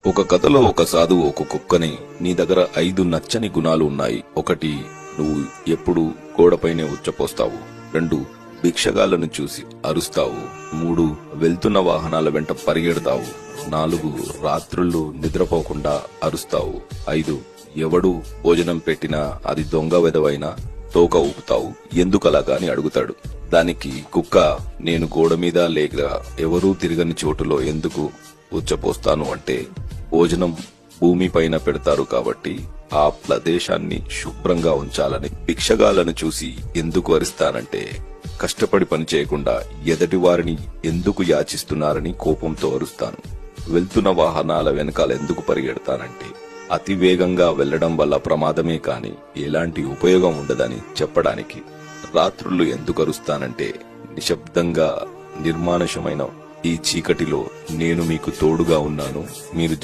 ఒక కథలో ఒక సాధువు ఒక కుక్కని, నీ దగ్గర 5 నచ్చని గుణాలు ఉన్నాయి. 1, నువ్వు ఎప్పుడు గోడపైనే ఉచ్చపోస్తావు. 2, భిక్షగాళ్లను చూసి అరుస్తావు. 3, వెళ్తున్న వాహనాల వెంట పరిగెడతావు. 4, రాత్రుళ్ళు నిద్రపోకుండా అరుస్తావు. 5, ఎవడు భోజనం పెట్టినా అది దొంగ వెదవైనా తోక ఊపుతావు. ఎందుకలాగా అని అడుగుతాడు. దానికి కుక్క, నేను గోడ మీద లేక ఎవరూ తిరగని చోటులో ఎందుకు ఉచ్చపోస్తాను అంటే, భోజనం భూమిపైన పెడతారు కాబట్టి ఆ ప్రదేశాన్ని శుభ్రంగా ఉంచాలని. భిక్షగాళ్లను చూసి ఎందుకు అరుస్తానంటే, కష్టపడి పని చేయకుండా ఎదటి వారిని ఎందుకు యాచిస్తున్నారని కోపంతో అరుస్తాను. వెళ్తున్న వాహనాల వెనకాల ఎందుకు పరిగెడతానంటే, అతి వేగంగా వెళ్లడం వల్ల ప్రమాదమే కాని ఎలాంటి ఉపయోగం ఉండదని చెప్పడానికి. రాత్రుళ్ళు ఎందుకు అరుస్తానంటే, నిశ్శబ్దంగా నిర్మానుషమైన ఈ చీకటిలో నేను మీకు తోడుగా ఉన్నాను, మీరు